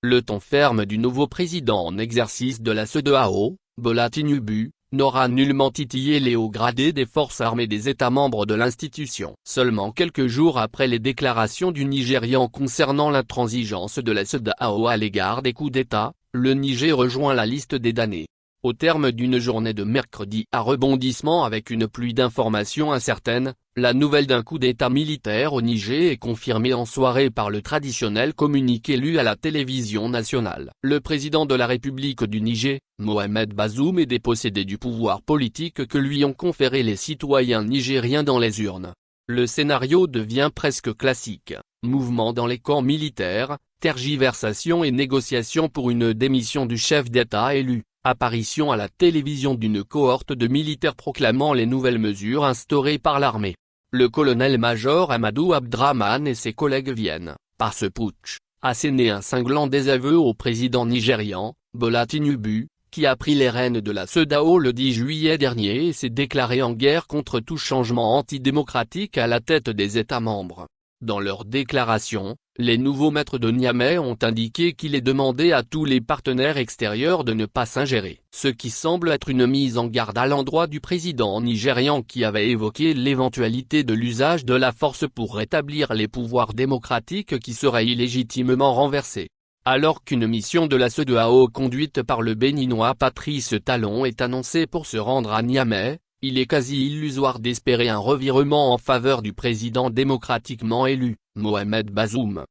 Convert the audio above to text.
Le ton ferme du nouveau président en exercice de la CEDEAO, Bola Tinubu, n'aura nullement titillé les hauts gradés des forces armées des États membres de l'institution. Seulement quelques jours après les déclarations du Nigérian concernant l'intransigeance de la CEDEAO à l'égard des coups d'État, le Niger rejoint la liste des damnés. Au terme d'une journée de mercredi à rebondissement avec une pluie d'informations incertaines, la nouvelle d'un coup d'État militaire au Niger est confirmée en soirée par le traditionnel communiqué lu à la télévision nationale. Le président de la République du Niger, Mohamed Bazoum, est dépossédé du pouvoir politique que lui ont conféré les citoyens nigériens dans les urnes. Le scénario devient presque classique: mouvement dans les camps militaires, tergiversation et négociation pour une démission du chef d'État élu. Apparition à la télévision d'une cohorte de militaires proclamant les nouvelles mesures instaurées par l'armée. Le colonel-major Amadou Abdrahmane et ses collègues viennent, par ce putsch, asséner un cinglant désaveu au président nigérian, Bola Tinubu, qui a pris les rênes de la CEDEAO le 10 juillet dernier et s'est déclaré en guerre contre tout changement antidémocratique à la tête des États membres. Dans leur déclaration, les nouveaux maîtres de Niamey ont indiqué qu'il est demandé à tous les partenaires extérieurs de ne pas s'ingérer, ce qui semble être une mise en garde à l'endroit du président nigérian qui avait évoqué l'éventualité de l'usage de la force pour rétablir les pouvoirs démocratiques qui seraient illégitimement renversés. Alors qu'une mission de la CEDEAO conduite par le béninois Patrice Talon est annoncée pour se rendre à Niamey, il est quasi illusoire d'espérer un revirement en faveur du président démocratiquement élu, Mohamed Bazoum.